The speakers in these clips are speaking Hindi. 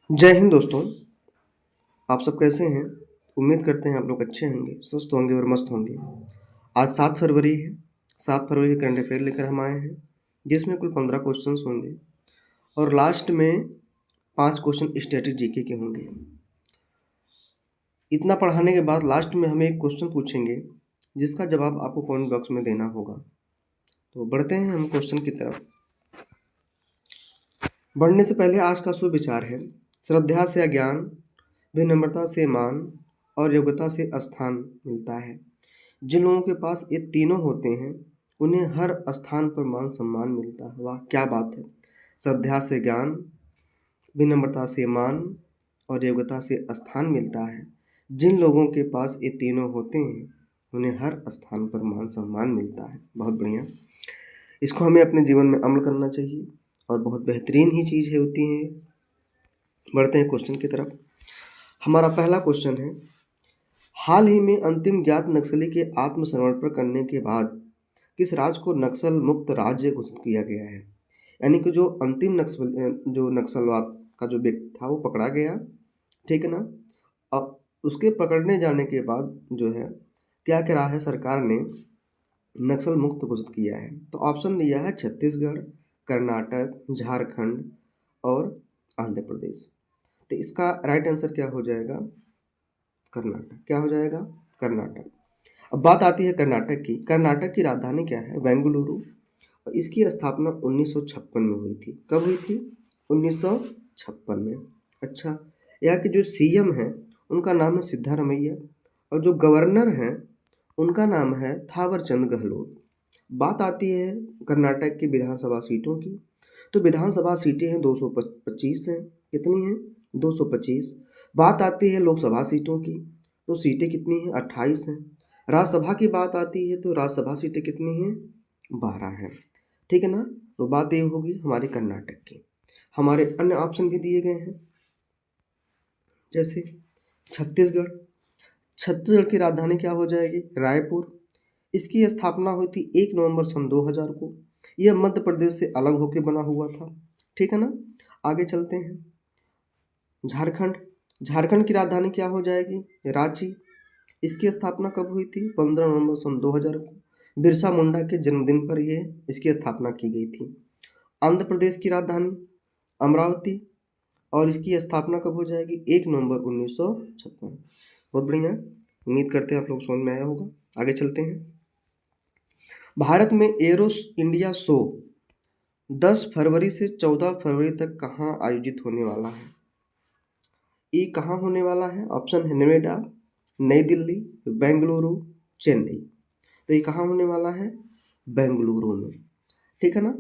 जय हिंद दोस्तों। आप सब कैसे हैं? उम्मीद करते हैं आप लोग अच्छे होंगे, स्वस्थ होंगे और मस्त होंगे। आज 7 फरवरी है। 7 फरवरी के करंट अफेयर लेकर हम आए हैं, जिसमें कुल 15 क्वेश्चंस होंगे और लास्ट में 5 क्वेश्चन स्टैटिक जीके के होंगे। इतना पढ़ाने के बाद लास्ट में हमें एक क्वेश्चन पूछेंगे, जिसका जवाब आपको कमेंट बॉक्स में देना होगा। तो बढ़ते हैं हम क्वेश्चन की तरफ। बढ़ने से पहले आज का सुविचार है: श्रद्धा से ज्ञान, विनम्रता से मान और योग्यता से स्थान मिलता है। जिन लोगों के पास ये तीनों होते हैं, उन्हें हर स्थान पर मान सम्मान मिलता है। वाह क्या बात है! श्रद्धा से ज्ञान, विनम्रता से मान और योग्यता से स्थान मिलता है। जिन लोगों के पास ये तीनों होते हैं, उन्हें हर स्थान पर मान सम्मान मिलता है। बहुत बढ़िया। इसको हमें अपने जीवन में अमल करना चाहिए और बहुत बेहतरीन ही चीज़ होती है। बढ़ते हैं क्वेश्चन की तरफ। हमारा पहला क्वेश्चन है: हाल ही में अंतिम ज्ञात नक्सली के आत्मसमर्पण करने के बाद किस राज्य को नक्सल मुक्त राज्य घोषित किया गया है? यानी कि जो अंतिम जो नक्सलवाद का जो व्यक्ति था वो पकड़ा गया, ठीक है ना? अब उसके पकड़ने जाने के बाद जो है क्या करा है सरकार ने, नक्सल मुक्त घोषित किया है। तो ऑप्शन दिया है छत्तीसगढ़, कर्नाटक, झारखंड और आंध्र प्रदेश। तो इसका राइट आंसर क्या हो जाएगा? कर्नाटक। क्या हो जाएगा? कर्नाटक। अब बात आती है कर्नाटक की। कर्नाटक की राजधानी क्या है? बेंगलुरु। और इसकी स्थापना 1956 में हुई थी। कब हुई थी? 1956 में। अच्छा, यहाँ के जो सीएम हैं उनका नाम है सिद्धारमैया और जो गवर्नर हैं उनका नाम है थावरचंद गहलोत। बात आती है कर्नाटक की विधानसभा सीटों की। तो विधानसभा सीटें हैं 225 हैं। कितनी हैं? 225। बात आती है लोकसभा सीटों की, तो सीटें कितनी हैं? 28 हैं। राज्यसभा की बात आती है तो राज्यसभा सीटें कितनी हैं? 12 हैं। ठीक है ना? तो बात ये होगी हमारे कर्नाटक की। हमारे अन्य ऑप्शन भी दिए गए हैं, जैसे छत्तीसगढ़। छत्तीसगढ़ की राजधानी क्या हो जाएगी? रायपुर। इसकी स्थापना हुई थी 1 नवंबर सन 2000 को। यह मध्य प्रदेश से अलग होकर बना हुआ था। ठीक है ना? आगे चलते हैं। झारखंड। झारखंड की राजधानी क्या हो जाएगी? रांची। इसकी स्थापना कब हुई थी? 15 नवंबर सन 2000 को। बिरसा मुंडा के जन्मदिन पर यह इसकी स्थापना की गई थी। आंध्र प्रदेश की राजधानी अमरावती और इसकी स्थापना कब हो जाएगी? 1 नवंबर 1956। बहुत बढ़िया। उम्मीद करते हैं आप लोग समझ में आया होगा। आगे चलते हैं। भारत में एरो इंडिया शो 10 फरवरी से 14 फरवरी तक कहाँ आयोजित होने वाला है? ये कहाँ होने वाला है? ऑप्शन है नोएडा, नई दिल्ली, बेंगलुरु, चेन्नई। तो ये कहाँ होने वाला है? बेंगलुरु में। ठीक है ना?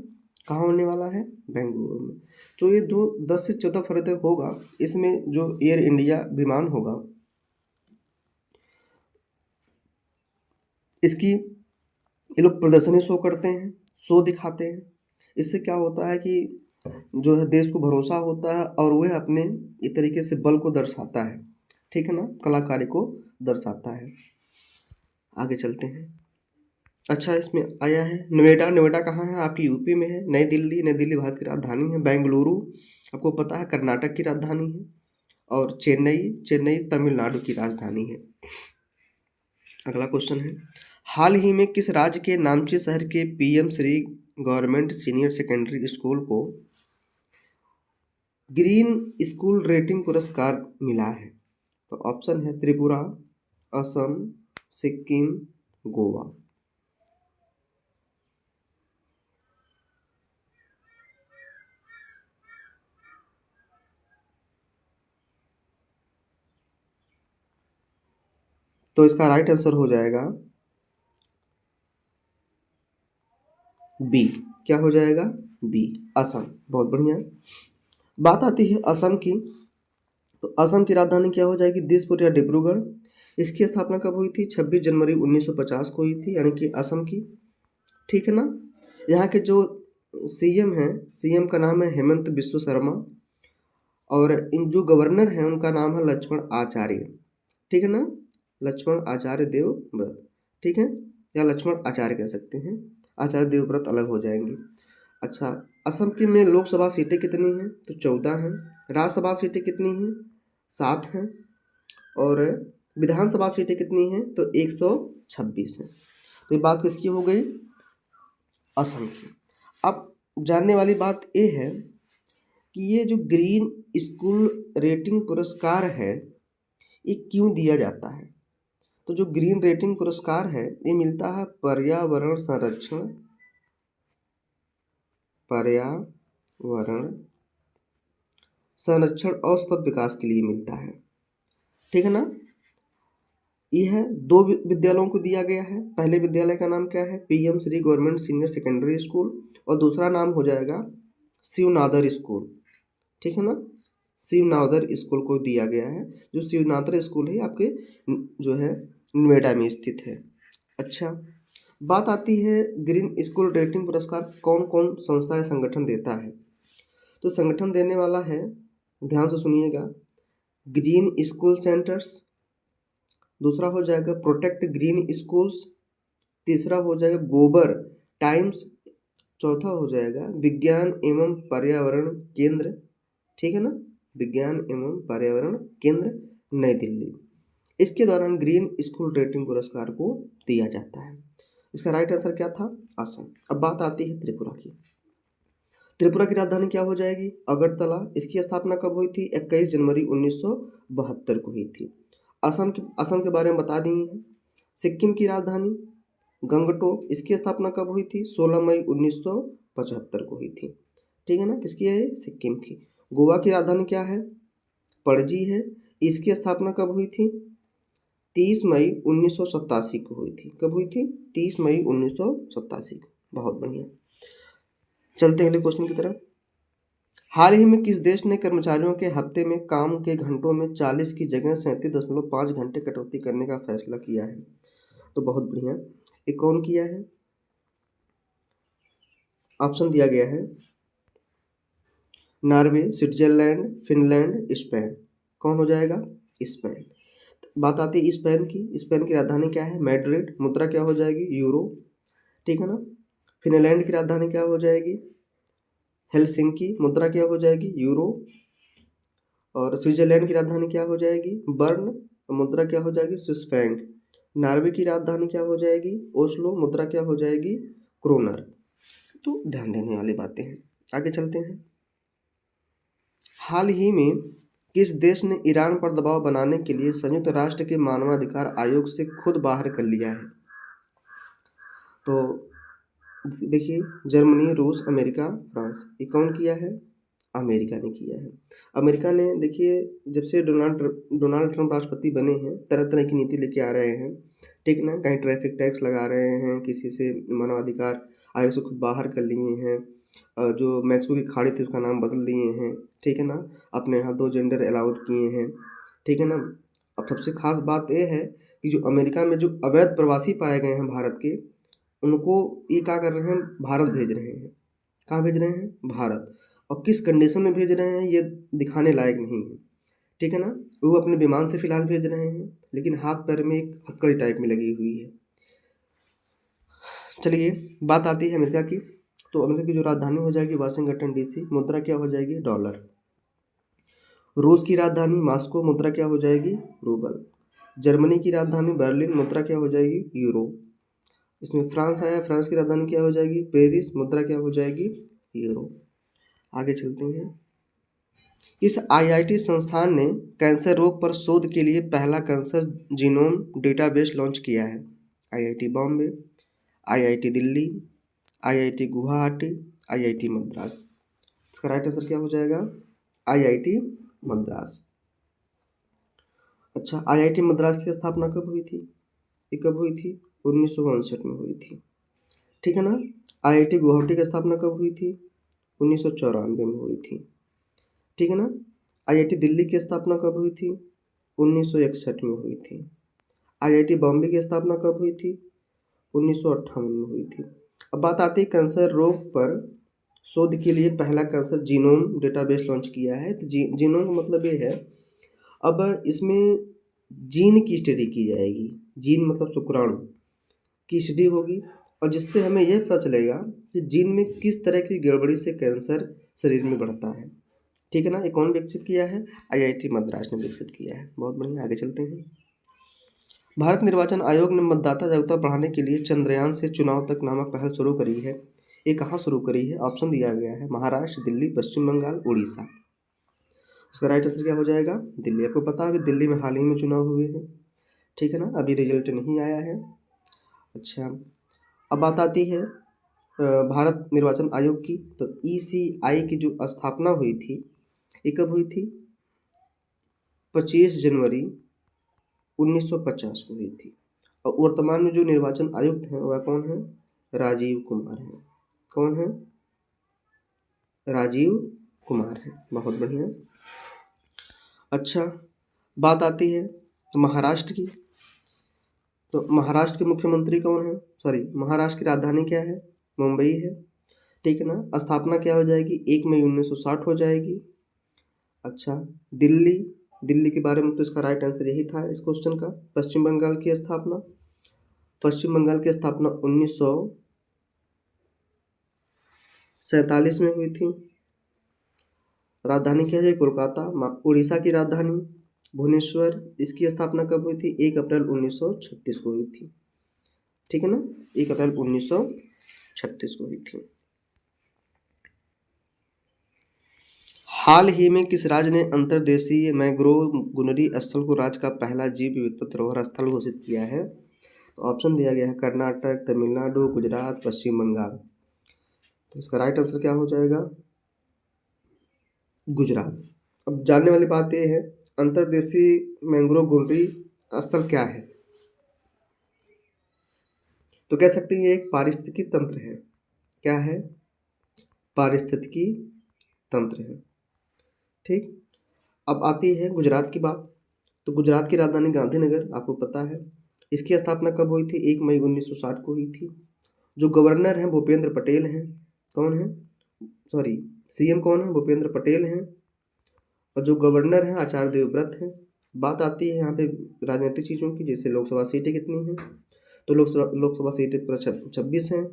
कहाँ होने वाला है? बेंगलुरु में। तो ये 10 से 14 फरवरी तक होगा। इसमें जो एयर इंडिया विमान होगा, इसकी ये लोग प्रदर्शनी शो करते हैं, शो दिखाते हैं। इससे क्या होता है कि जो है देश को भरोसा होता है और वह अपने एक तरीके से बल को दर्शाता है। ठीक है ना? कलाकारी को दर्शाता है। आगे चलते हैं। अच्छा, इसमें आया है नोएडा। नोएडा कहाँ है? आपकी यूपी में है। नई दिल्ली, नई दिल्ली भारत की राजधानी है। बेंगलुरु आपको पता है कर्नाटक की राजधानी है। और चेन्नई, चेन्नई तमिलनाडु की राजधानी है। अगला क्वेश्चन है: हाल ही में किस राज्य के नामची शहर के PM Shri government senior secondary school को ग्रीन स्कूल रेटिंग पुरस्कार मिला है? तो ऑप्शन है त्रिपुरा, असम, सिक्किम, गोवा। तो इसका राइट आंसर हो जाएगा बी। क्या हो जाएगा? बी, असम। बहुत बढ़िया। बात आती है असम की। तो असम की राजधानी क्या हो जाएगी? दिसपुर या डिब्रूगढ़। इसकी स्थापना कब हुई थी? 26 जनवरी 1950 को हुई थी, यानी कि असम की। ठीक है ना? यहाँ के जो सीएम हैं, सीएम का नाम है हेमंत बिस्व शर्मा और इन जो गवर्नर हैं उनका नाम है लक्ष्मण आचार्य। ठीक है ना? लक्ष्मण आचार्य देवव्रत। ठीक है? या लक्ष्मण आचार्य कह सकते हैं, आचार्य देवव्रत अलग हो जाएंगे। अच्छा, असम की में लोकसभा सीटें कितनी हैं? तो 14 हैं। राज्यसभा सीटें कितनी हैं? 7 हैं। और विधानसभा सीटें कितनी हैं? तो 126 हैं। तो ये बात किसकी हो गई? असम की। अब जानने वाली बात ये है कि ये जो ग्रीन स्कूल रेटिंग पुरस्कार है, ये क्यों दिया जाता है? तो जो ग्रीन रेटिंग पुरस्कार है, ये मिलता है पर्यावरण संरक्षण और सतत विकास के लिए मिलता है। ठीक है ना? यह 2 विद्यालयों को दिया गया है। पहले विद्यालय का नाम क्या है? PM Shri government senior secondary school, और दूसरा नाम हो जाएगा शिवनादर स्कूल। ठीक है ना? शिवनादर स्कूल को दिया गया है। जो शिवनादर स्कूल है आपके जो है नोएडा में स्थित है। अच्छा, बात आती है ग्रीन स्कूल रेटिंग पुरस्कार कौन कौन संस्था या संगठन देता है? तो संगठन देने वाला है, ध्यान से सुनिएगा, ग्रीन स्कूल सेंटर्स, दूसरा हो जाएगा प्रोटेक्ट ग्रीन स्कूल्स, तीसरा हो जाएगा गोबर टाइम्स, चौथा हो जाएगा विज्ञान एवं पर्यावरण केंद्र। ठीक है ना? विज्ञान एवं पर्यावरण केंद्र, नई दिल्ली। इसके दौरान ग्रीन स्कूल रेटिंग पुरस्कार को दिया जाता है। इसका राइट आंसर क्या था? असम। अब बात आती है त्रिपुरा की। त्रिपुरा की राजधानी क्या हो जाएगी? अगरतला। इसकी स्थापना कब हुई थी? 21 जनवरी 1972 को हुई थी। असम के बारे में बता दिए हैं। सिक्किम की राजधानी गंगटोक। इसकी स्थापना कब हुई थी? 16 मई 1975 को हुई थी। ठीक है ना? किसकी है? सिक्किम की। गोवा की राजधानी क्या है? पणजी है। इसकी स्थापना कब हुई थी? 30 मई 1987 को हुई थी। कब हुई थी? 30 मई 1987 को। बहुत बढ़िया। चलते हैं अगले क्वेश्चन की तरफ। हाल ही में किस देश ने कर्मचारियों के हफ्ते में काम के घंटों में 40 की जगह 37.5 घंटे कटौती करने का फैसला किया है? तो बहुत बढ़िया। ये कौन किया है? ऑप्शन दिया गया है नॉर्वे, स्विट्जरलैंड, फिनलैंड, स्पेन। कौन हो जाएगा? स्पेन। बात आती है स्पेन की। स्पेन की राजधानी क्या है? मैड्रिड। मुद्रा क्या हो जाएगी? यूरो। ठीक है ना? फिनलैंड की राजधानी क्या हो जाएगी? हेलसिंकी। मुद्रा क्या हो जाएगी? यूरो। और स्विट्जरलैंड की राजधानी क्या हो जाएगी? बर्न। मुद्रा क्या हो जाएगी? Swiss franc. नॉर्वे की राजधानी क्या हो जाएगी? ओस्लो। मुद्रा क्या हो जाएगी? क्रोनर। तो ध्यान देने वाली बातें हैं। आगे चलते हैं। हाल ही में किस देश ने ईरान पर दबाव बनाने के लिए संयुक्त राष्ट्र के मानवाधिकार आयोग से खुद बाहर कर लिया है? तो देखिए, जर्मनी, रूस, अमेरिका, फ्रांस। ये कौन किया है? अमेरिका ने किया है। अमेरिका ने, देखिए, जब से डोनाल्ड ट्रंप राष्ट्रपति बने हैं, तरह तरह की नीति लेके आ रहे हैं। ठीक ना? कहीं ट्रैफिक टैक्स लगा रहे हैं, किसी से मानवाधिकार आयोग से खुद बाहर कर लिए हैं, जो मैक्सिको की खाड़ी थी उसका नाम बदल दिए हैं। ठीक है ना? अपने यहाँ 2 जेंडर अलाउड किए हैं। ठीक है ना? अब सबसे खास बात ये है कि जो अमेरिका में जो अवैध प्रवासी पाए गए हैं भारत के, उनको ये क्या कर रहे हैं? भारत भेज रहे हैं। कहाँ भेज रहे हैं? भारत। और किस कंडीशन में भेज रहे हैं ये दिखाने लायक नहीं है। ठीक है ना? वो अपने विमान से फिलहाल भेज रहे हैं, लेकिन हाथ पैर में एक हथकड़ी टाइप में लगी हुई है। चलिए, बात आती है अमेरिका की। तो अमेरिका की जो राजधानी हो जाएगी वाशिंगटन डीसी। मुद्रा क्या हो जाएगी? डॉलर। रूस की राजधानी मॉस्को। मुद्रा क्या हो जाएगी? रूबल। जर्मनी की राजधानी बर्लिन। मुद्रा क्या हो जाएगी? यूरो। इसमें फ्रांस आया। फ्रांस की राजधानी क्या हो जाएगी? पेरिस। मुद्रा क्या हो जाएगी? यूरो। आगे चलते हैं। इस आईआईटी संस्थान ने कैंसर रोग पर शोध के लिए पहला कैंसर जीनोम डेटाबेस लॉन्च किया है? IIT Bombay, IIT Delhi, IIT Guwahati, IIT Madras. इसका राइट आंसर क्या हो जाएगा? आईआईटी मद्रास। अच्छा, आईआईटी मद्रास की स्थापना कब हुई थी? ये कब हुई थी? 1959 में हुई थी। ठीक है ना? आईआईटी गुवाहाटी की स्थापना कब हुई थी? 1994 में हुई थी। ठीक है ना? आईआईटी दिल्ली की स्थापना कब हुई थी? 1961 में हुई थी। आईआईटी बॉम्बे की स्थापना कब हुई थी? 1958 में हुई थी। अब बात आती है कैंसर रोग पर शोध के लिए पहला कैंसर जीनोम डेटाबेस लॉन्च किया है। तो जीनोम का मतलब ये है, अब इसमें जीन की स्टडी की जाएगी। जीन मतलब शुक्राणु की स्टडी होगी, और जिससे हमें यह पता चलेगा कि जीन में किस तरह की गड़बड़ी से कैंसर शरीर में बढ़ता है। ठीक है ना। ये कौन विकसित किया है? IIT मद्रास ने विकसित किया है। बहुत बढ़िया, आगे चलते हैं। भारत निर्वाचन आयोग ने मतदाता जागरूकता बढ़ाने के लिए चंद्रयान से चुनाव तक नामक पहल शुरू करी है। ये कहाँ शुरू करी है? ऑप्शन दिया गया है महाराष्ट्र, दिल्ली, पश्चिम बंगाल, उड़ीसा। उसका राइट आंसर क्या हो जाएगा? दिल्ली। आपको पता है अभी दिल्ली में हाल ही में चुनाव हुए हैं। ठीक है ना, अभी रिजल्ट नहीं आया है। अच्छा, अब बात आती है भारत निर्वाचन आयोग की। तो ECI की जो स्थापना हुई थी, ये कब हुई थी? 25 जनवरी 1950 को हुई थी। और वर्तमान में जो निर्वाचन आयुक्त हैं वह कौन है? राजीव कुमार है। कौन है? राजीव कुमार है। बहुत बढ़िया। अच्छा, बात आती है महाराष्ट्र की। तो महाराष्ट्र के मुख्यमंत्री कौन है? सॉरी, महाराष्ट्र की राजधानी क्या है? मुंबई है। ठीक है ना। स्थापना क्या हो जाएगी? 1 मई 1960 हो जाएगी। अच्छा, दिल्ली। दिल्ली के बारे में तो इसका राइट आंसर यही था इस क्वेश्चन का। पश्चिम बंगाल की स्थापना, पश्चिम बंगाल की स्थापना 1947 में हुई थी। राजधानी क्या है? कोलकाता। उड़ीसा की राजधानी भुवनेश्वर। इसकी स्थापना कब हुई थी? 1 अप्रैल 1936 को हुई थी। ठीक है ना, 1 अप्रैल 1936 को हुई थी। हाल ही में किस राज्य ने अंतर्देशीय मैंग्रोव गुनरी स्थल को राज्य का पहला जीव विविधता धरोहर स्थल घोषित किया है? तो ऑप्शन दिया गया है कर्नाटक, तमिलनाडु, गुजरात, पश्चिम बंगाल। तो इसका राइट आंसर क्या हो जाएगा? गुजरात। अब जानने वाली बात यह है, अंतर्देशीय मैंग्रोव गुनरी स्थल क्या है? तो कह सकते हैं ये एक पारिस्थितिकी तंत्र है। क्या है? पारिस्थितिकी तंत्र है। ठीक। अब आती है गुजरात की बात। तो गुजरात की राजधानी गांधीनगर, आपको पता है। इसकी स्थापना कब हुई थी? 1 मई 1960 को हुई थी। जो गवर्नर हैं भूपेंद्र पटेल हैं। कौन है? सॉरी, CM कौन है? भूपेंद्र पटेल हैं। और जो गवर्नर हैं आचार्य देवव्रत हैं। बात आती है यहाँ पे राजनीतिक चीज़ों की, जैसे लोकसभा सीटें कितनी हैं? तो लोकसभा सीटें पूरा 26 हैं।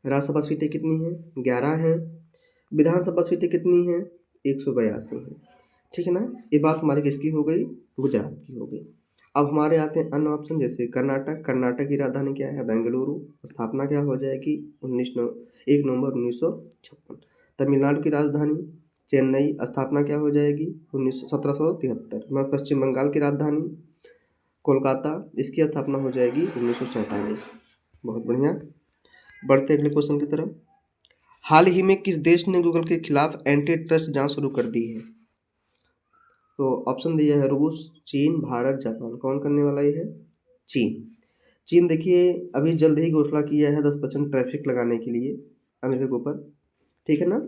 राज्यसभा सीटें कितनी हैं? 11 हैं। विधानसभा सीटें कितनी हैं? 182 हैं। ठीक है ना। ये बात हमारी किसकी हो गई? गुजरात की हो गई। अब हमारे आते हैं अन्य ऑप्शन, जैसे कर्नाटक। कर्नाटक की राजधानी क्या है? बेंगलुरु। स्थापना क्या हो जाएगी? 1 नवंबर 1956। तमिलनाडु की राजधानी चेन्नई। स्थापना क्या हो जाएगी? 1773। पश्चिम बंगाल की राजधानी कोलकाता। इसकी स्थापना हो जाएगी 1947। बहुत बढ़िया। बढ़ते अगले क्वेश्चन की तरफ। हाल ही में किस देश ने गूगल के खिलाफ एंटी ट्रस्ट जांच शुरू कर दी है? तो ऑप्शन दिया है रूस, चीन, भारत, जापान। कौन करने वाला ये है? चीन। चीन देखिए अभी जल्द ही घोषणा किया है 10% ट्रैफिक लगाने के लिए अमेरिका के ऊपर। ठीक है ना।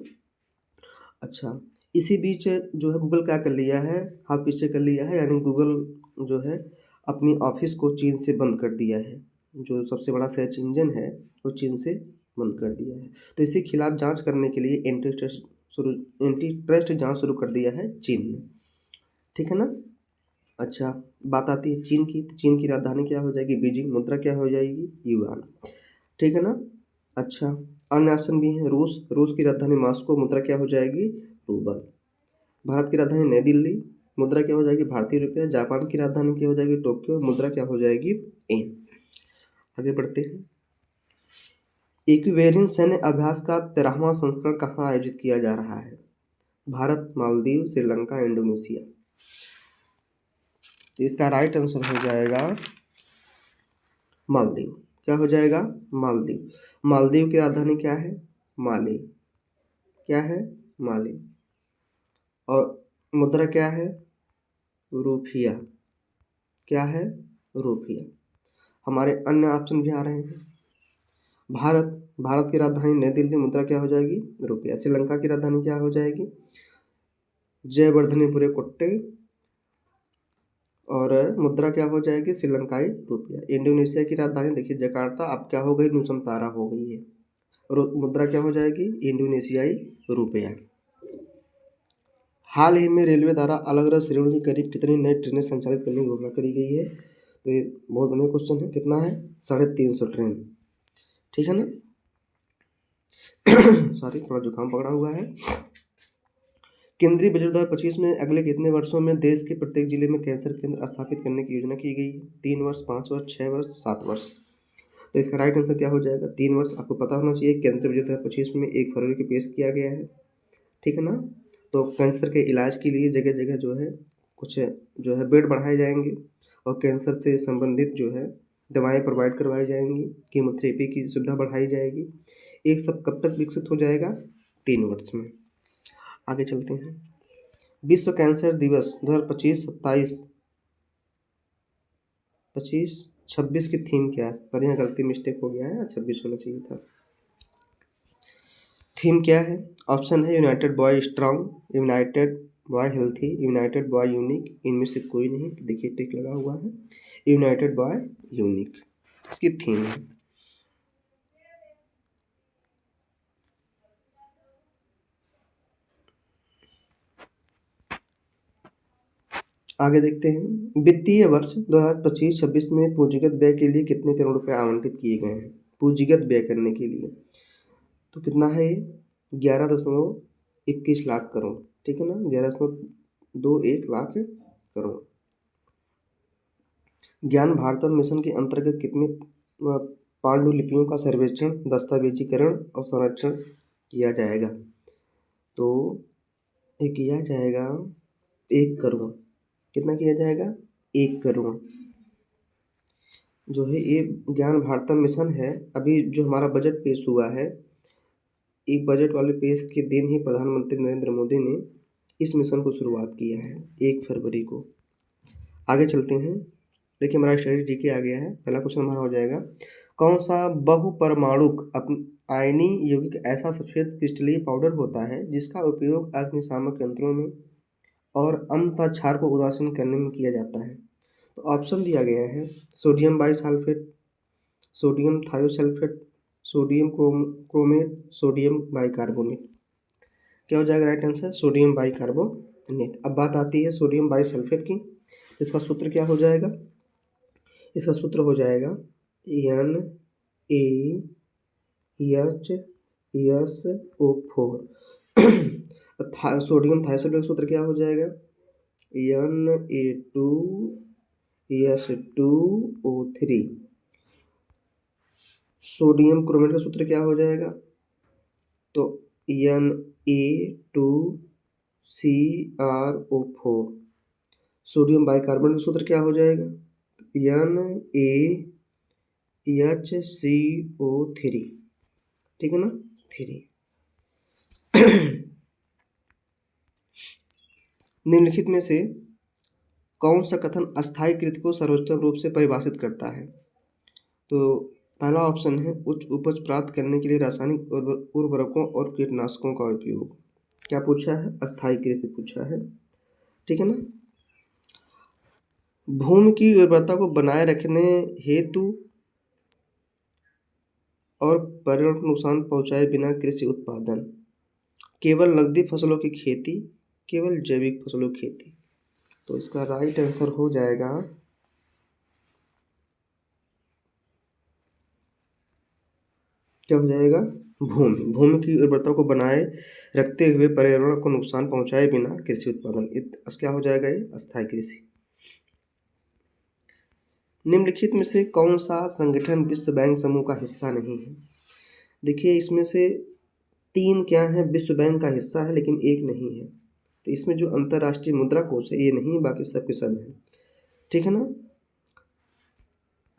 अच्छा, इसी बीच जो है गूगल क्या कर लिया है? हाथ पीछे कर लिया है, यानी गूगल जो है अपनी ऑफिस को चीन से बंद कर दिया है। जो सबसे बड़ा सर्च इंजन है वो चीन से बंद कर दिया है। तो इसी खिलाफ जांच करने के लिए एंटी ट्रस्ट जांच शुरू कर दिया है चीन ने। ठीक है ना। अच्छा, बात आती है चीन की। तो चीन की राजधानी क्या हो जाएगी? बीजिंग। मुद्रा क्या हो जाएगी? युआन। ठीक है ना। अच्छा, अन्य ऑप्शन भी है। रूस। रूस की राजधानी मॉस्को। मुद्रा क्या हो जाएगी? रूबल। भारत की राजधानी नई दिल्ली। मुद्रा क्या हो जाएगी? भारतीय रुपया। जापान की राजधानी क्या हो जाएगी? टोक्यो। मुद्रा क्या हो जाएगी? येन। आगे बढ़ते हैं। इक्वेरियन सैन्य अभ्यास का 13वां संस्करण कहाँ आयोजित किया जा रहा है? भारत, मालदीव, श्रीलंका, इंडोनेशिया। इसका राइट आंसर हो जाएगा मालदीव। क्या हो जाएगा? मालदीव। मालदीव की राजधानी क्या है? माले। क्या है? माले। और मुद्रा क्या है? रुपया। क्या है? रुपया। हमारे अन्य ऑप्शन भी आ रहे हैं। भारत। भारत की राजधानी नई दिल्ली। मुद्रा क्या हो जाएगी? रुपया। श्रीलंका की राजधानी क्या हो जाएगी? जयवर्धनेपुरे कोट्टे। और मुद्रा क्या हो जाएगी? श्रीलंकाई रुपया। इंडोनेशिया की राजधानी देखिए जकार्ता, अब क्या हो गई? नुसंतारा हो गई है। और मुद्रा क्या हो जाएगी? इंडोनेशियाई रुपया। हाल ही में रेलवे द्वारा अलग अलग श्रेणियों की करीब कितनी नई ट्रेनें संचालित करने की घोषणा करी गई है? तो ये बहुत बढ़िया क्वेश्चन है। कितना है? 350 ट्रेन। ठीक है ना। सॉरी, थोड़ा जुकाम पकड़ा हुआ है। केंद्रीय बजट 2025 में अगले कितने वर्षों में देश के प्रत्येक जिले में कैंसर केंद्र स्थापित करने की योजना की गई है? 3 वर्ष, 5 वर्ष, 6 वर्ष, 7 वर्ष। तो इसका राइट आंसर क्या हो जाएगा? 3 वर्ष। आपको पता होना चाहिए केंद्रीय बजट 2025 में 1 फरवरी को पेश किया गया है, ठीक है ना। तो कैंसर के इलाज के लिए जगह जगह जो है कुछ जो है बेड बढ़ाए जाएंगे और कैंसर से संबंधित जो है दवाएं प्रोवाइड करवाई जाएंगी, कीमोथेरेपी की सुविधा बढ़ाई जाएगी। एक सब कब तक विकसित हो जाएगा? 3 वर्ष में। आगे चलते हैं। विश्व कैंसर दिवस 2025 27 25 26 की थीम क्या है? पर यहाँ गलती मिस्टेक हो गया है, 26 होना चाहिए था। थीम क्या है? ऑप्शन है United boy strong, United boy healthy, United boy unique. इनमें से कोई नहीं, तो देखिए टिक लगा हुआ है, यूनाइटेड बॉय यूनिक इसकी थीम है। आगे देखते हैं। वित्तीय वर्ष 2025-26 में पूंजीगत व्यय के लिए कितने करोड़ रुपए आवंटित किए गए हैं? पूंजीगत व्यय करने के लिए तो कितना है ये? 11.21 लाख करोड़, ठीक है ना। 11.21 लाख करोड़। ज्ञान भारतम मिशन के अंतर्गत कितनी पांडुलिपियों का सर्वेक्षण, दस्तावेजीकरण और संरक्षण किया जाएगा? तो ये किया जाएगा 1 करोड़। कितना किया जाएगा? 1 करोड़। जो है ये ज्ञान भारतम मिशन है। अभी जो हमारा बजट पेश हुआ है, एक बजट वाले पेश के दिन ही प्रधानमंत्री नरेंद्र मोदी ने इस मिशन को शुरुआत किया है, 1 फरवरी को। आगे चलते हैं। देखिए हमारा स्टडी जीके आ गया है। पहला क्वेश्चन हमारा हो जाएगा, कौन सा बहुपरमाणुक आयनी यौगिक ऐसा सफेद क्रिस्टलीय पाउडर होता है जिसका उपयोग अग्निशामक यंत्रों में और अम्लता क्षार को उदासीन करने में किया जाता है? तो ऑप्शन दिया गया है sodium bisulphate, sodium thiosulphate, sodium chromate, sodium bicarbonate. क्या हो जाएगा राइट आंसर? Sodium bicarbonate. अब बात आती है सोडियम बाइसल्फेट की। इसका सूत्र क्या हो जाएगा? इसका सूत्र हो जाएगा NaHSO4। सोडियम थायोसल्फेट का सूत्र क्या हो जाएगा? Na2S2O3। सोडियम क्रोमेट का सूत्र क्या हो जाएगा? तो Na2CrO4। सोडियम बाइकार्बोनेट का सूत्र क्या हो जाएगा? NaHCO3, ठीक है ना, 3। निम्नलिखित में से कौन सा कथन अस्थायी कृत को सर्वोत्तम रूप से परिभाषित करता है? तो पहला ऑप्शन है उच्च उपज प्राप्त करने के लिए रासायनिक उर्वरकों और कीटनाशकों का उपयोग। क्या पूछा है? अस्थायी कृत से पूछा है, ठीक है ना। भूमि की उर्वरता को बनाए रखने हेतु और पर्यावरण को नुकसान पहुंचाए बिना कृषि उत्पादन, केवल नकदी फसलों की खेती, केवल जैविक फसलों की खेती। तो इसका राइट आंसर हो जाएगा क्या हो जाएगा? भूमि की उर्वरता को बनाए रखते हुए पर्यावरण को नुकसान पहुंचाए बिना कृषि उत्पादन, क्या हो जाएगा? ये अस्थायी कृषि। निम्नलिखित में से कौन सा संगठन विश्व बैंक समूह का हिस्सा नहीं है? देखिए इसमें से 3 क्या है विश्व बैंक का हिस्सा है लेकिन एक नहीं है। तो इसमें जो अंतर्राष्ट्रीय मुद्रा कोष है ये नहीं, बाकी सब के सब है, ठीक है ना।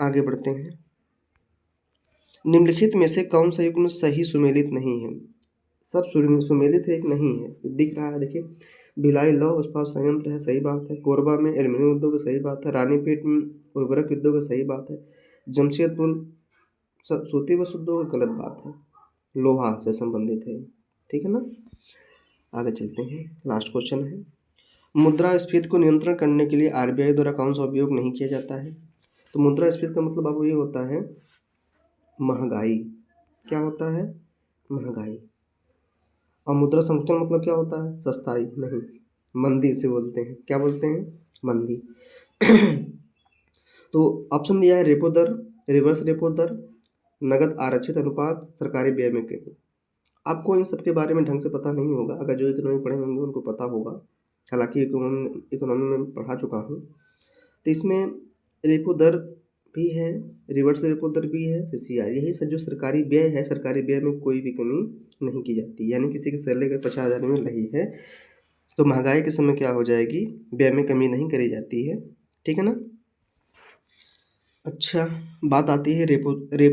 आगे बढ़ते हैं। निम्नलिखित में से कौन सा युग्म सही सुमेलित नहीं है? सब सुमेलित है, एक नहीं है, दिख रहा है। देखिए भिलाई लौह इस्पात संयंत्र है, सही बात है। कोरबा में एल्यूमिनियम उद्योग है, सही बात है। रानीपेट में उर्वरक उद्योग है, सही बात है। जमशेदपुर सूती वस्त्र उद्योग, गलत बात है, लोहा से संबंधित है, ठीक है ना। आगे चलते हैं। लास्ट क्वेश्चन है, मुद्रास्फीति को नियंत्रण करने के लिए आरबीआई द्वारा कौन सा उपयोग नहीं किया जाता है? तो मुद्रास्फीति का मतलब आपको ये होता है महंगाई। क्या होता है? महंगाई। और मुद्रा संकुचन मतलब क्या होता है? सस्ताई नहीं, मंदी से बोलते हैं। क्या बोलते हैं? मंदी। तो ऑप्शन दिया है रेपो दर, रिवर्स रेपो दर, नगद आरक्षित अनुपात, सरकारी व्यय में कमी। आपको इन सब के बारे में ढंग से पता नहीं होगा, अगर जो इकोनॉमी पढ़े होंगे उनको पता होगा, हालांकि इकोनॉमी में पढ़ा चुका हूँ। तो इसमें रेपो दर भी है, रिवर्स रेपो दर भी है, सीसीआर, यही सब जो सरकारी व्यय है, सरकारी व्यय में कोई भी कमी नहीं की जाती। यानी किसी की सैलरी अगर 50,000 मिल रही है तो महंगाई के समय क्या हो जाएगी, व्यय में कमी नहीं करी जाती है, ठीक है ना। अच्छा, बात आती है रेपो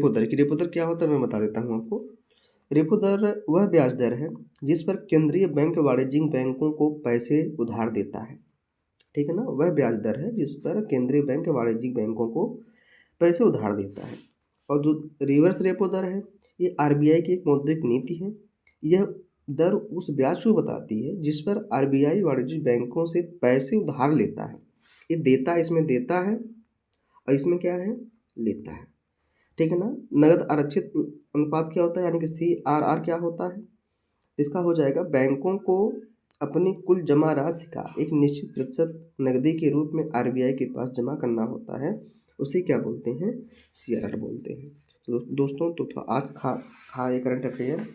दर की। रेपो दर क्या होता है मैं बता देता हूँ आपको। रेपो दर वह ब्याज दर है जिस पर केंद्रीय बैंक वाणिज्यिक बैंकों को पैसे उधार देता है, ठीक है ना। वह ब्याज दर है जिस पर केंद्रीय बैंक वाणिज्यिक बैंकों को पैसे उधार देता है। और जो रिवर्स रेपो दर है, ये आरबीआई की एक मौद्रिक नीति है। यह दर उस ब्याज को बताती है जिस पर आरबीआई वाणिज्यिक बैंकों से पैसे उधार लेता है। ये देता है, इसमें देता है और इसमें क्या है, लेता है, ठीक है ना। नगद आरक्षित अनुपात क्या होता है, यानी कि सीआरआर क्या होता है, इसका हो जाएगा बैंकों को अपनी कुल जमा राशि का एक निश्चित प्रतिशत नकदी के रूप में आरबीआई के पास जमा करना होता है, उसे क्या बोलते हैं, सीआरआर बोलते हैं। तो दोस्तों, तो आज था ये करंट अफेयर।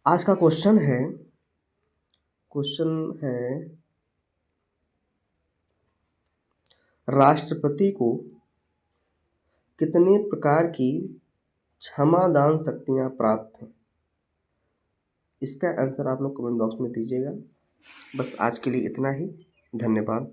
आज का क्वेश्चन है राष्ट्रपति को कितने प्रकार की क्षमादान शक्तियाँ प्राप्त हैं। इसका आंसर आप लोग कमेंट बॉक्स में दीजिएगा। बस आज के लिए इतना ही, धन्यवाद।